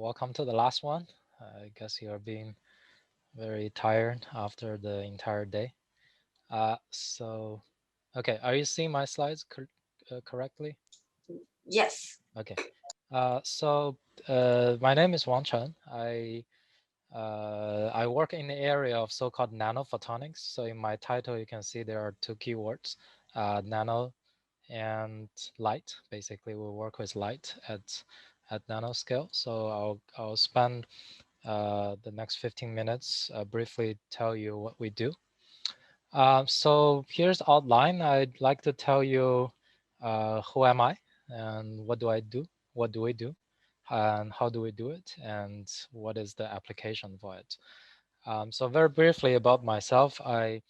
welcome to the last one. I guess you're being very tired after the entire day. Okay, are you seeing my slides correctly? Yes. Okay. My name is Wang Chen. I work in the area of so-called nanophotonics. So in my title, you can see there are two keywords, nano and light. Basically, we work with light at nanoscale. So I'll spend the next 15 minutes briefly tell you what we do. So here's the outline. I'd like to tell you who am I and what do I do, what do we do, and how do we do it, and what is the application for it. So very briefly about myself, I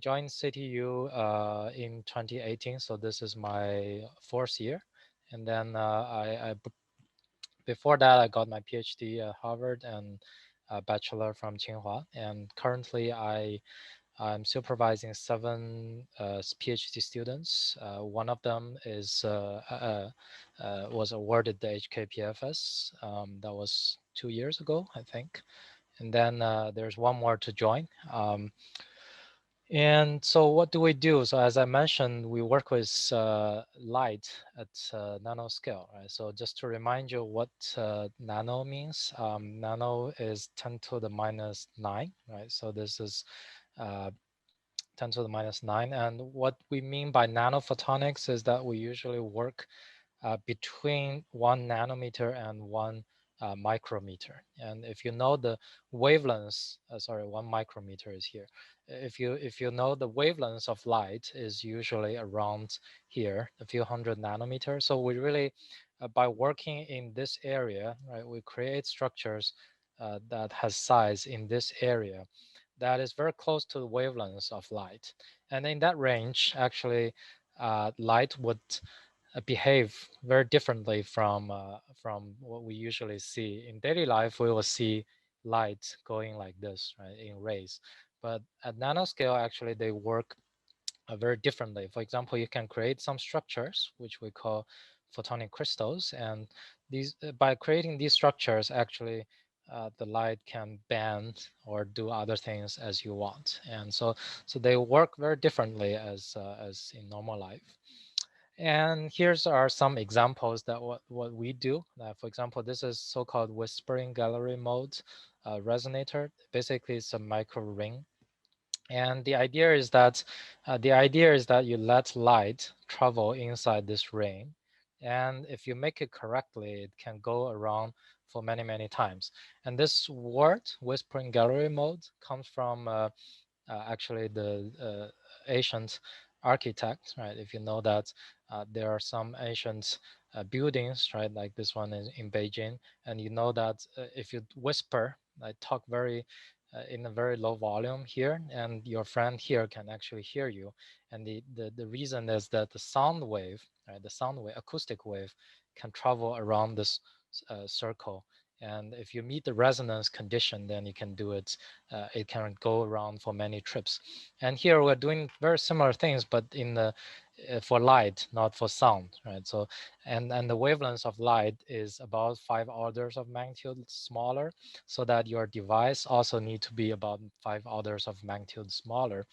joined CityU in 2018, so this is my fourth year. And then before that, I got my PhD at Harvard and a bachelor from Tsinghua. And currently, I'm supervising 7 PhD students. One of them was awarded the HKPFS. That was 2 years ago, I think. And then there's one more to join. And so what do we do? So as I mentioned, we work with light at nanoscale, right? So just to remind you what nano means, nano is 10 to the minus 9, right? So this is uh, 10 to the minus 9. And what we mean by nanophotonics is that we usually work between 1 nanometer and 1 micrometer. And if you know the wavelengths, sorry, 1 micrometer is here. If you know the wavelengths of light is usually around here, a few hundred nanometers. So we really, by working in this area, right, we create structures that has size in this area that is very close to the wavelengths of light. And in that range, actually, light would behave very differently from what we usually see in daily life. We will see light going like this, right, in rays. But at nanoscale, actually, they work very differently. For example, you can create some structures which we call photonic crystals, and these by creating these structures, actually, the light can bend or do other things as you want, and so they work very differently as in normal life. And here's are some examples that what we do. For example, this is so-called whispering gallery mode resonator. Basically, it's a micro ring, and the idea is that you let light travel inside this ring, and if you make it correctly, it can go around for many times. And this word, whispering gallery mode, comes from actually the ancient architects, right? If you know that there are some ancient buildings, right, like this one in Beijing, and you know that if you whisper, like talk very in a very low volume here, and your friend here can actually hear you. And the reason is that the sound wave, right, the sound wave, acoustic wave, can travel around this circle. And if you meet the resonance condition, then you can do it. It can go around for many trips. And here we're doing very similar things, but in the for light, not for sound, right? So, and the wavelength of light is about 5 orders of magnitude smaller, so that your device also need to be about 5 orders of magnitude smaller.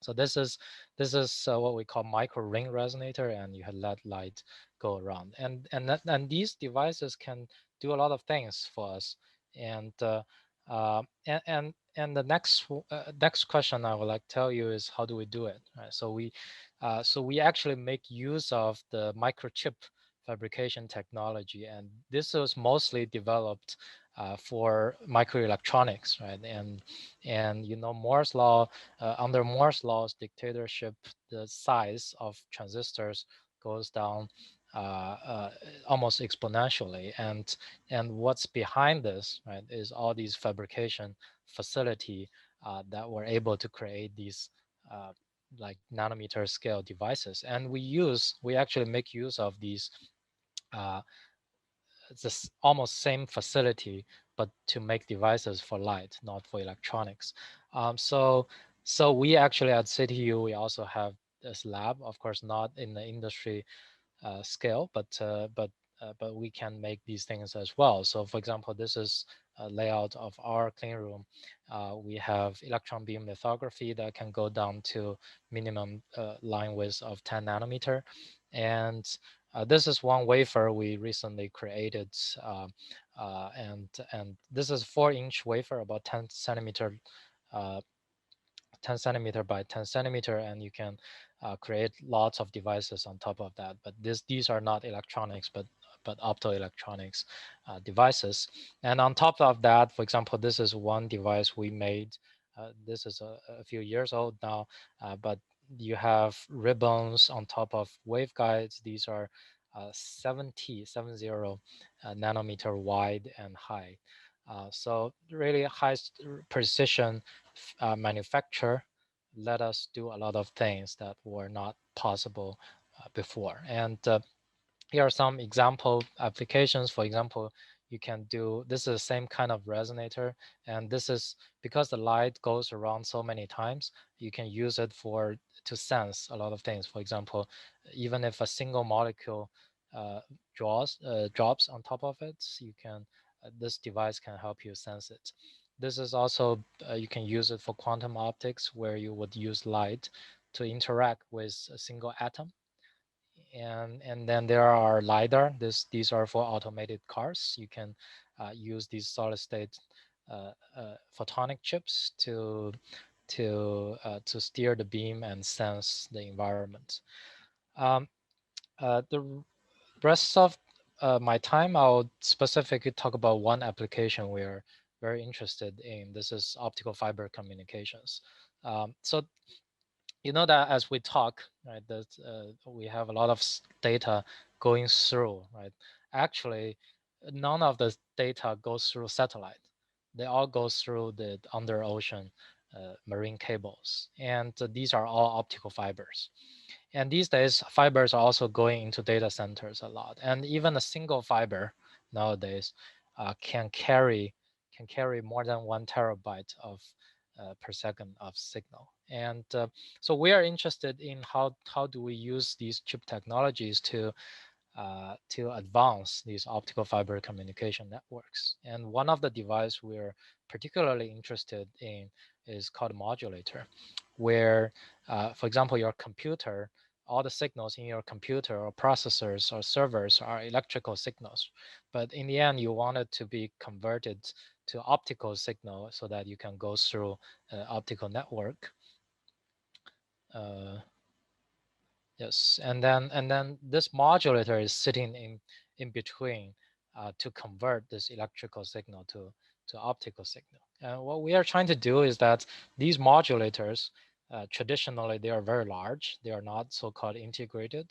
So this is what we call micro ring resonator, and you let light go around, and these devices can do a lot of things for us. And and the next question I would like to tell you is, how do we do it? Right. So we actually make use of the microchip fabrication technology, and this was mostly developed for microelectronics, right? And Moore's law, under Moore's law's dictatorship, the size of transistors goes down almost exponentially. And what's behind this, right, is all these fabrication facility that were able to create these like nanometer scale devices. And we actually make use of these uh, this almost same facility, but to make devices for light, not for electronics. So we actually at CityU, we also have this lab, of course, not in the industry scale, but but we can make these things as well. So for example, this is a layout of our clean room. We have electron beam lithography that can go down to minimum line width of 10 nanometer. And this is one wafer we recently created. And this is 4-inch wafer, about 10 centimeter uh, 10 centimeter by 10 centimeter, and you can create lots of devices on top of that. But these are not electronics, but optoelectronics devices. And on top of that, for example, this is one device we made. This is a few years old now, but you have ribbons on top of waveguides. These are 70 nanometer wide and high. So really high precision manufacture let us do a lot of things that were not possible before. And here are some example applications. For example, you can do, this is the same kind of resonator, and this is because the light goes around so many times, you can use it for to sense a lot of things. For example, even if a single molecule uh, drops on top of it, you can this device can help you sense it. This is also you can use it for quantum optics, where you would use light to interact with a single atom. And then there are lidar. These are for automated cars. You can use these solid state photonic chips to steer the beam and sense the environment. um, the rest of my time, I'll specifically talk about one application we are very interested in. This is optical fiber communications. So you know that as we talk, right, that we have a lot of data going through, right? Actually, none of the data goes through satellite. They all go through the under ocean marine cables, and these are all optical fibers. And these days, fibers are also going into data centers a lot, and even a single fiber nowadays can carry more than 1 terabyte of per second of signal. And so we are interested in how do we use these chip technologies to advance these optical fiber communication networks. And one of the device we're particularly interested in is called modulator, where, for example, your computer, all the signals in your computer or processors or servers are electrical signals. But in the end, you want it to be converted to optical signal so that you can go through optical network. Uh, Yes, and then this modulator is sitting in between to convert this electrical signal to optical signal. And what we are trying to do is that these modulators, traditionally they are very large. They are not so-called integrated.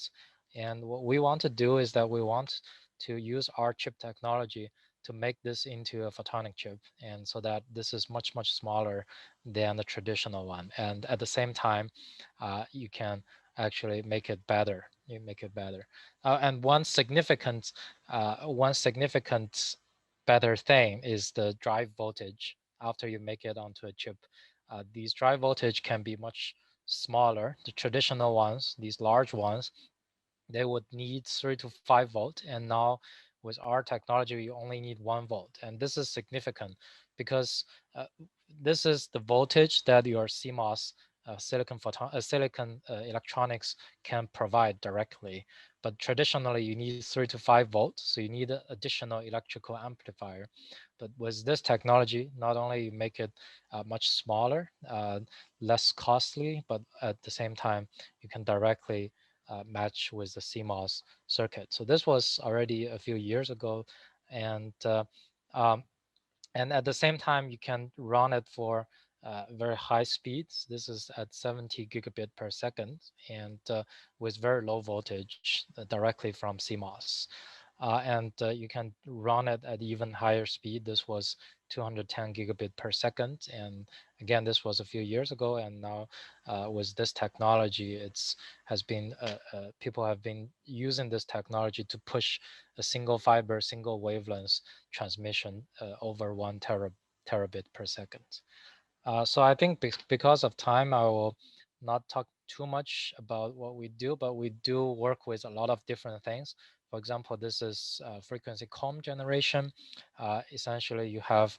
And what we want to do is that we want to use our chip technology to make this into a photonic chip, and so that this is much smaller than the traditional one. And at the same time, you can actually make it better. You make it better. And one significant better thing is the drive voltage after you make it onto a chip. These drive voltage can be much smaller. The traditional ones, these large ones, they would need 3 to 5 volt, and now with our technology you only need 1 volt, and this is significant because this is the voltage that your CMOS silicon electronics can provide directly. But traditionally you need 3 to 5 volts, so you need an additional electrical amplifier. But with this technology, not only you make it much smaller, less costly, but at the same time you can directly match with the CMOS circuit. So this was already a few years ago, and um, and at the same time you can run it for very high speeds. This is at 70 gigabit per second, and with very low voltage directly from CMOS. And you can run it at even higher speed. This was 210 gigabit per second, and again, this was a few years ago. And now, with this technology, it's has been people have been using this technology to push a single fiber, single wavelength transmission over 1 terabit per second. So I think because of time, I will not talk too much about what we do, but we do work with a lot of different things. For example, this is frequency comb generation. Essentially, you have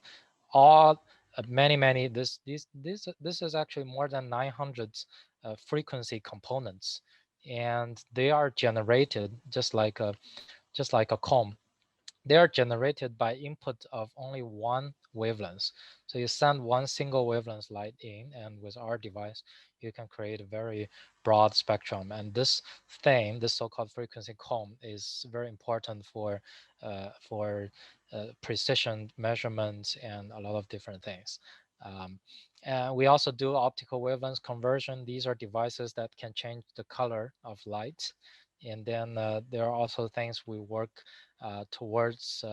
all many this is actually more than 900 frequency components, and they are generated just like a comb. They are generated by input of only one wavelength. So you send one single wavelength light in, and with our device, you can create a very broad spectrum. And this so-called frequency comb, is very important for precision measurements and a lot of different things. Um, and we also do optical wavelength conversion. These are devices that can change the color of light. And then there are also things we work towards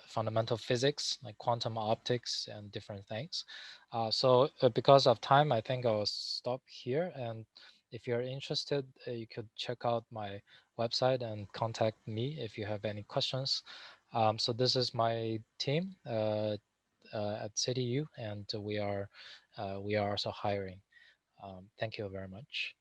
fundamental physics like quantum optics and different things. Because of time, I think I'll stop here. And if you're interested, you could check out my website and contact me if you have any questions. So this is my team at CityU, and we are also hiring. Thank you very much.